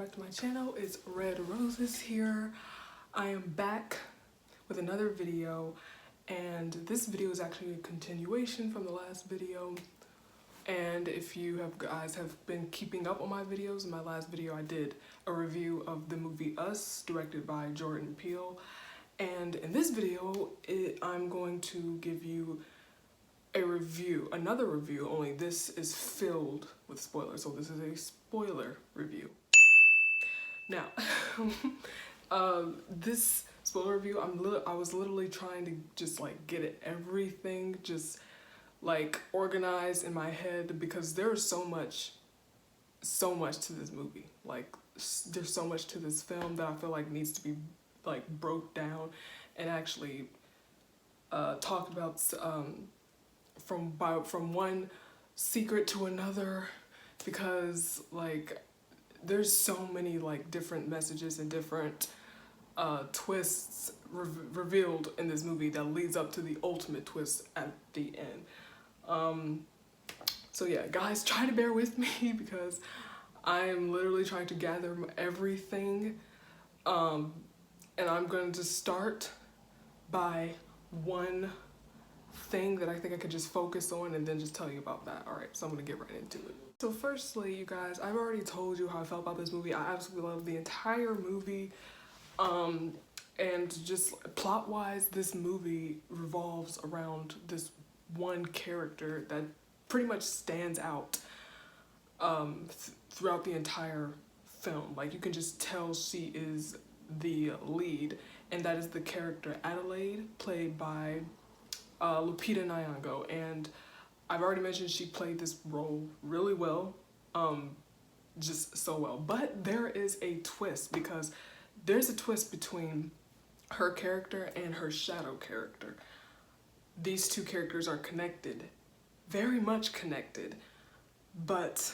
back to my channel. It's Red Roses here. I am back with another video, and this video is actually a continuation from the last video. And if you guys have been keeping up on my videos, in my last video I did a review of the movie Us, directed by Jordan Peele. And in this video, I'm going to give you a review, another review, only this is filled with spoilers, so this is a spoiler review. Now, this spoiler review, I was literally trying to just like get everything just like organized in my head, because there's so much to this movie. Like, there's so much to this film that I feel like needs to be like broke down and actually talked about from one secret to another, because like there's so many like different messages and different twists revealed in this movie that leads up to the ultimate twist at the end. So yeah, guys, try to bear with me because I am literally trying to gather everything, and I'm going to start by one thing that I think I could just focus on and then just tell you about that. Alright, so I'm gonna get right into it. So firstly, you guys, I've already told you how I felt about this movie. I absolutely love the entire movie. And just plot-wise, this movie revolves around this one character that pretty much stands out throughout the entire film. Like, you can just tell she is the lead, and that is the character Adelaide, played by Lupita Nyong'o. And I've already mentioned she played this role really well, just so well. But there is a twist, because there's a twist between her character and her shadow character. These two characters are connected, very much connected, but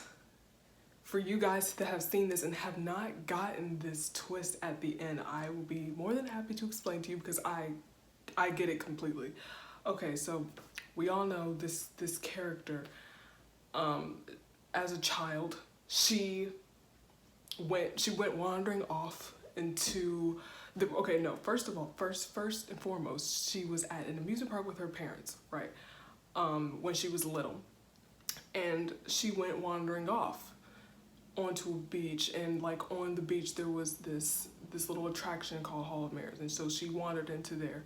for you guys that have seen this and have not gotten this twist at the end, I will be more than happy to explain to you, because I get it completely. Okay, so we all know this character, as a child, she went wandering off into the, okay, no, first and foremost, she was at an amusement park with her parents, right? When she was little, and she went wandering off onto a beach, and like on the beach there was this little attraction called Hall of Mirrors, and so she wandered into there.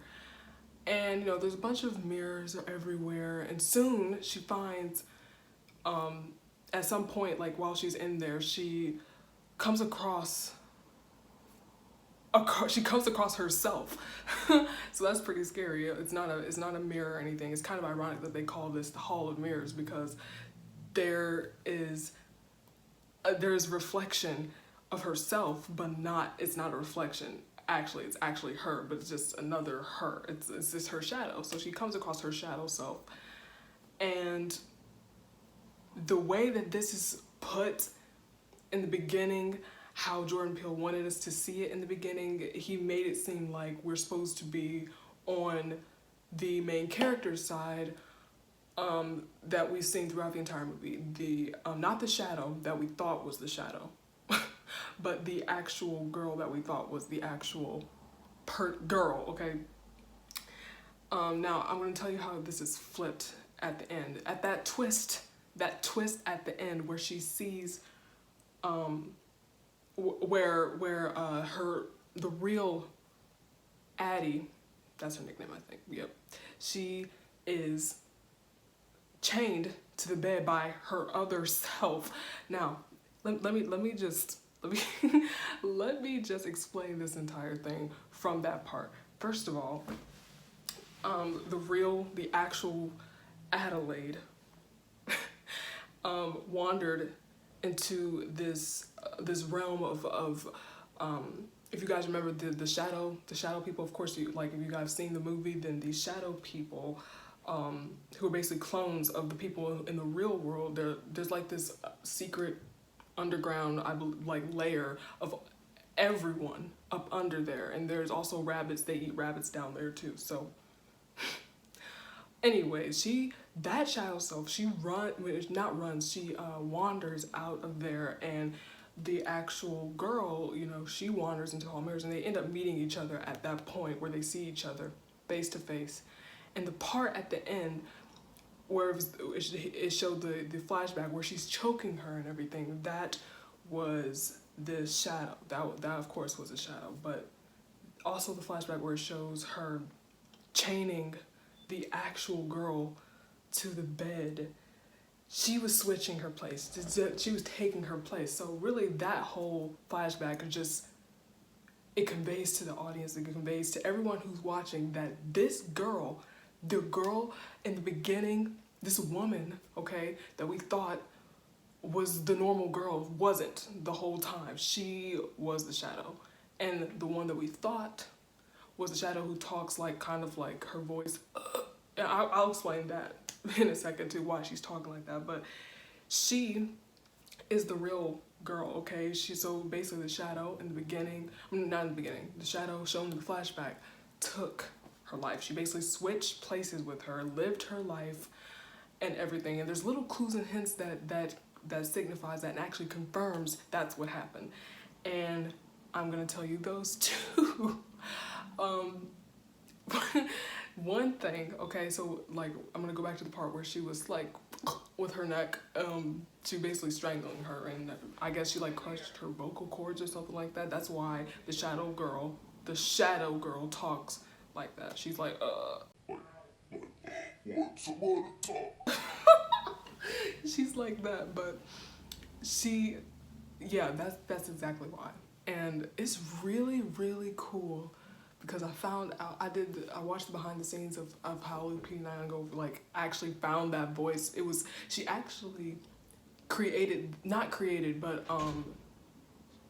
And, you know, there's a bunch of mirrors everywhere, and soon she finds, at some point, like while she's in there, she comes across herself. So that's pretty scary. It's not a mirror or anything. It's kind of ironic that they call this the Hall of Mirrors, because there's reflection of herself, but it's not a reflection. Actually, it's actually her, but it's just another her. It's just her shadow. So she comes across her shadow self. And the way that this is put in the beginning, how Jordan Peele wanted us to see it in the beginning, he made it seem like we're supposed to be on the main character's side, that we've seen throughout the entire movie. Not the shadow that we thought was the shadow, but the actual girl that we thought was the actual girl, okay? Now, I'm going to tell you how this is flipped at the end. At that twist at the end where she sees, where the real Addie, that's her nickname, I think, yep. She is chained to the bed by her other self. Now, let me just explain this entire thing from that part. First of all, the actual Adelaide wandered into this realm of if you guys remember the shadow people, of course, if you guys have seen the movie, then these shadow people, who are basically clones of the people in the real world, there's like this secret underground, layer of everyone up under there, and there's also rabbits. They eat rabbits down there too. So anyways, that shadow self, she wanders out of there, and the actual girl, you know, she wanders into Hall Mirrors, and they end up meeting each other at that point where they see each other face to face. And the part at the end where it showed the flashback where she's choking her and everything, that was the shadow. That of course was a shadow, but also the flashback where it shows her chaining the actual girl to the bed. She was switching her place. She was taking her place. So really that whole flashback is just, it conveys to the audience, it conveys to everyone who's watching that this girl, the girl in the beginning, this woman, okay, that we thought was the normal girl, wasn't the whole time. She was the shadow. And the one that we thought was the shadow who talks like, kind of like her voice. And I'll explain that in a second too, why she's talking like that. But she is the real girl, okay? She's so basically the shadow in the beginning, not in the beginning, the shadow shown in the flashback took her life. She basically switched places with her, lived her life and everything. And there's little clues and hints that signifies that and actually confirms that's what happened. And I'm gonna tell you those two. One thing, okay, so like I'm gonna go back to the part where she was like with her neck, she basically strangling her, and I guess she like crushed her vocal cords or something like that. That's why the shadow girl talks like that. She's like, want somebody to talk. She's like that, but yeah, that's exactly why. And it's really, really cool because I found out, I watched the behind the scenes of how Lupita Nyong'o like actually found that voice. She actually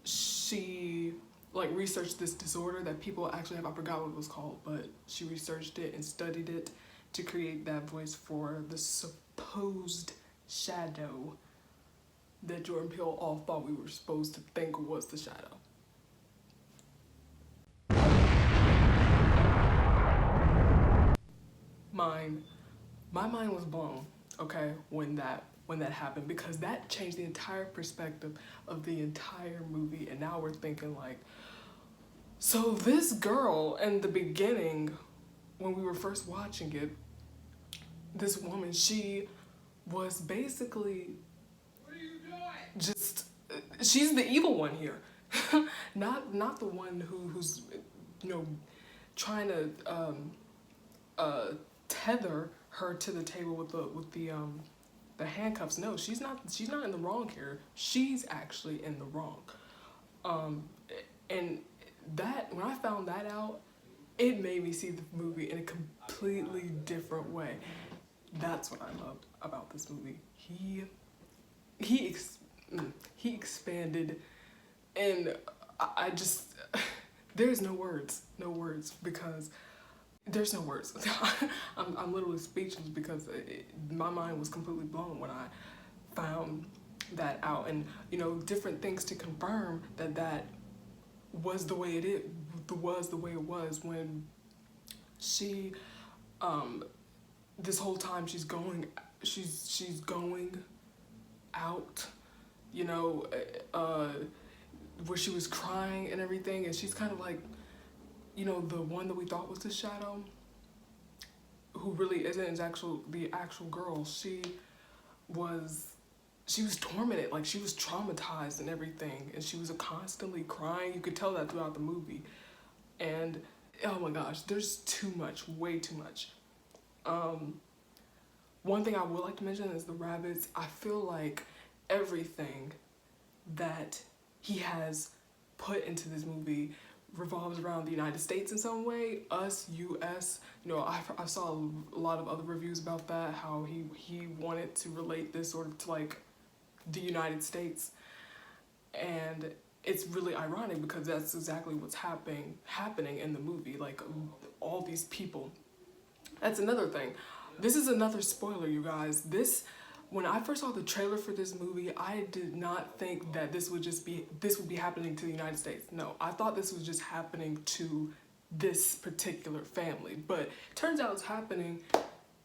she like researched this disorder that people actually have. I forgot what it was called, but she researched it and studied it to create that voice for the supposed shadow that Jordan Peele all thought we were supposed to think was the shadow. My mind was blown, okay, when that happened, because that changed the entire perspective of the entire movie. And now we're thinking like, so this girl in the beginning, when we were first watching it, this woman, she was basically just, she's the evil one here. not the one who's, you know, trying to tether her to the table with the handcuffs. No, she's not in the wrong here. She's actually in the wrong. And that, when I found that out, it made me see the movie in a completely different way. That's what I loved about this movie. He expanded, and I just, there's no words, because there's no words. I'm literally speechless because my mind was completely blown when I found that out. And you know, different things to confirm that was the way it was when she this whole time she's going out, you know, where she was crying and everything, and she's kind of like, you know, the one that we thought was the shadow, who really isn't the actual girl. She was tormented, like she was traumatized and everything, and she was constantly crying. You could tell that throughout the movie. And oh my gosh, there's too much, way too much. One thing I would like to mention is the rabbits. I feel like everything that he has put into this movie revolves around the United States in some way. Us, US, you know, I saw a lot of other reviews about that, how he wanted to relate this sort of to like the United States. And it's really ironic because that's exactly what's happening in the movie. Like all these people. That's another thing. This is another spoiler, you guys. When I first saw the trailer for this movie, I did not think that this would be happening to the United States. No, I thought this was just happening to this particular family. But turns out it's happening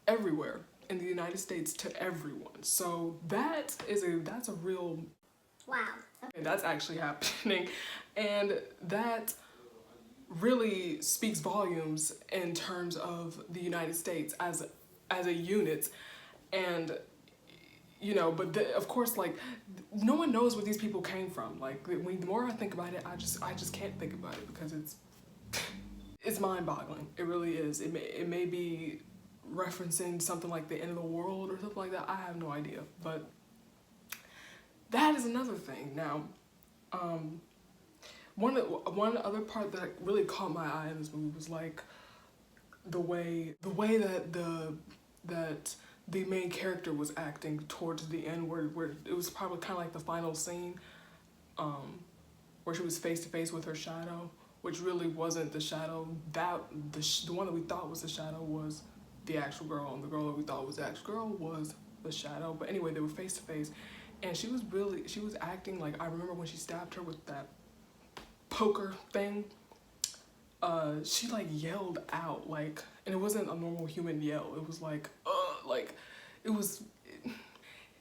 everywhere in the United States to everyone. So that's a real Wow. That's actually happening, and that really speaks volumes in terms of the United States as a unit. And you know, but of course, like, no one knows where these people came from. Like, the more I think about it, I just can't think about it because it's mind-boggling. It really is. It may be referencing something like the end of the world or something like that. I have no idea, but that is another thing. Now, um, one other part that really caught my eye in this movie was like the way that the main character was acting towards the end, where it was probably kind of like the final scene, where she was face to face with her shadow, which really wasn't the shadow. The one that we thought was the shadow was the actual girl, and the girl that we thought was the actual girl was the shadow. But anyway, they were face to face, and she was acting like, I remember when she stabbed her with that poker thing. She like yelled out, like, and it wasn't a normal human yell. It was like it was.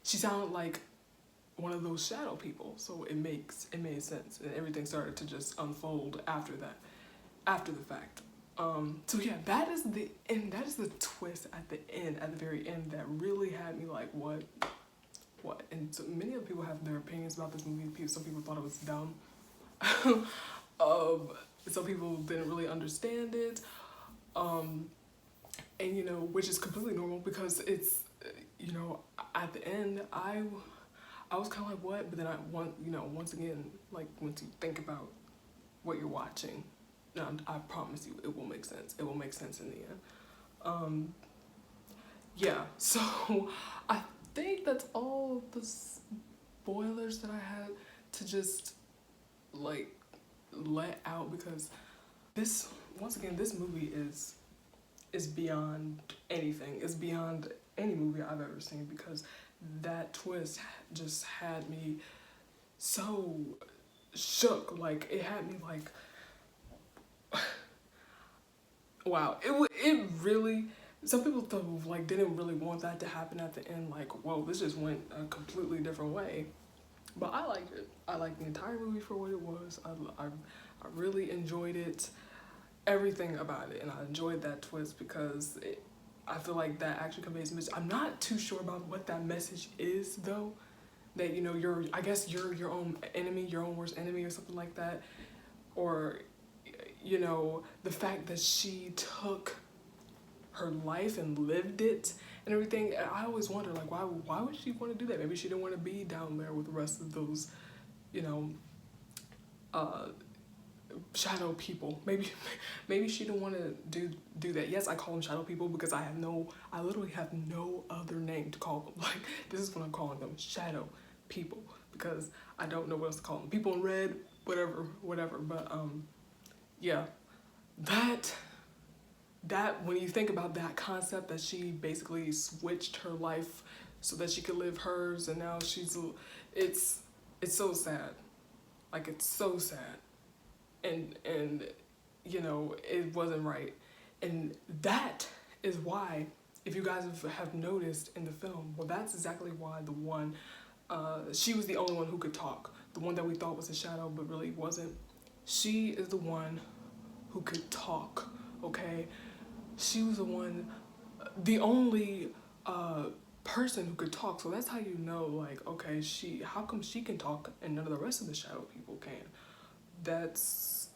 She sounded like one of those shadow people, so it made sense, and everything started to just unfold after that, after the fact. So yeah, that is the twist at the end, at the very end, that really had me like, what? And so many other people have their opinions about this movie. Some people thought it was dumb. Some people didn't really understand it, and you know, which is completely normal because it's, you know, at the end, I was kind of like, what? But then once again, like, once you think about what you're watching, I promise you, it will make sense. It will make sense in the end. Yeah. So I think that's all the spoilers that I had to just like let out, because once again, this movie is beyond anything. It's beyond any movie I've ever seen, because that twist just had me so shook. Like, it had me like, wow. It really. Some people like didn't really want that to happen at the end. Like, whoa, this just went a completely different way. But I liked it. I liked the entire movie for what it was. I really enjoyed it, everything about it, and I enjoyed that twist because I feel like that actually conveys a message. I'm not too sure about what that message is, though. That, you know, I guess you're your own enemy, your own worst enemy, or something like that. Or, you know, the fact that she took her life and lived it and everything. I always wonder, like, why would she want to do that? Maybe she didn't want to be down there with the rest of those, you know, shadow people. Maybe she didn't want to do that. Yes, I call them shadow people because I literally have no other name to call them. Like, this is what I'm calling them, shadow people, because I don't know what else to call them. People in red, whatever. But yeah, that when you think about that concept, that she basically switched her life so that she could live hers, and now it's so sad. Like, it's so sad. And you know, it wasn't right. And that is why, if you guys have noticed in the film, well, that's exactly why she was the only one who could talk. The one that we thought was a shadow but really wasn't. She is the one who could talk, okay? She was the only person who could talk. So that's how you know, like, okay, how come she can talk and none of the rest of the shadow people can? That's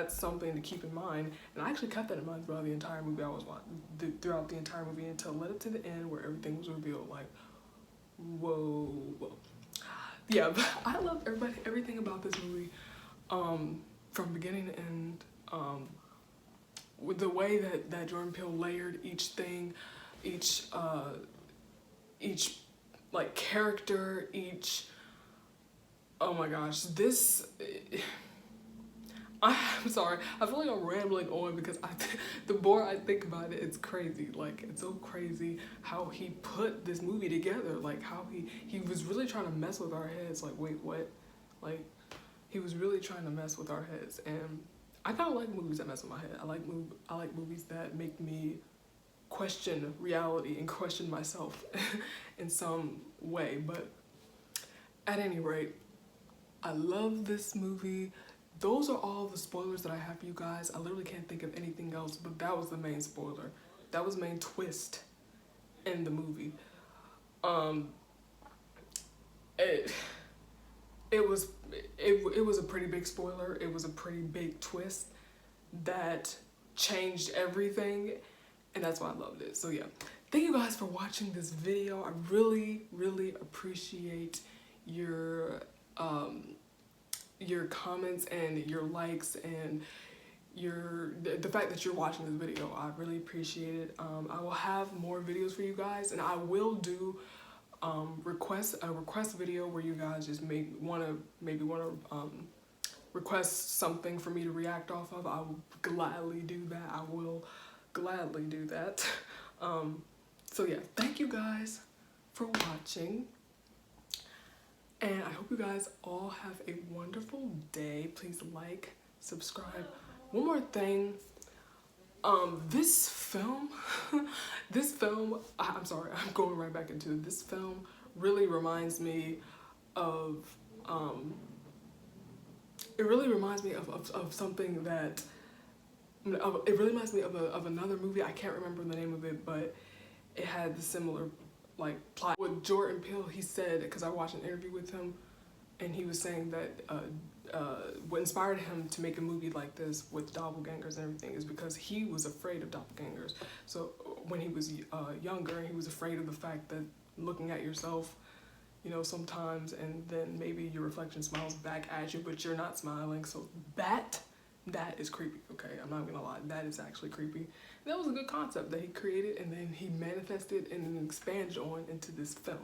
something to keep in mind. And I actually kept that in mind throughout the entire movie I was watching, throughout the entire movie, until it led up to the end where everything was revealed. Like, whoa. Yeah, but I love everything about this movie, from beginning to end. With the way that Jordan Peele layered each thing, each like character, oh my gosh, I'm sorry, I feel like I'm rambling on because the more I think about it, it's crazy. Like, it's so crazy how he put this movie together. Like, how he was really trying to mess with our heads. Like, wait, what? Like, he was really trying to mess with our heads. And I kind of like movies that mess with my head. I like movies that make me question reality and question myself in some way. But at any rate, I love this movie. Those are all the spoilers that I have for you guys. I literally can't think of anything else, but that was the main spoiler. That was the main twist in the movie. It was a pretty big spoiler. It was a pretty big twist that changed everything, and that's why I loved it. So yeah, thank you guys for watching this video. I really appreciate your comments and your likes and the fact that you're watching this video. I really appreciate it. I will have more videos for you guys, and I will do a request video where you guys just maybe wanna request something for me to react off of. I will gladly do that. I will gladly do that. So yeah, thank you guys for watching, and I hope you guys all have a wonderful day. Please like, subscribe. One more thing, this film, I'm sorry, I'm going right back into it. This film really reminds me of, something that, it really reminds me of another movie. I can't remember the name of it, but it had the similar like plot. With Jordan Peele, he said, because I watched an interview with him, and he was saying that what inspired him to make a movie like this with doppelgangers and everything is because he was afraid of doppelgangers. So when he was younger, he was afraid of the fact that looking at yourself, you know, sometimes, and then maybe your reflection smiles back at you, but you're not smiling. So that is creepy, okay? I'm not gonna lie, that is actually creepy. And that was a good concept that he created, and then he manifested and then expanded on into this film.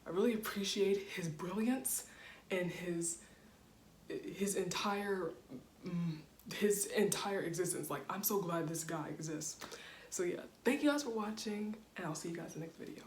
I really appreciate his brilliance and his entire existence. Like, I'm so glad this guy exists. So yeah, thank you guys for watching, and I'll see you guys in the next video.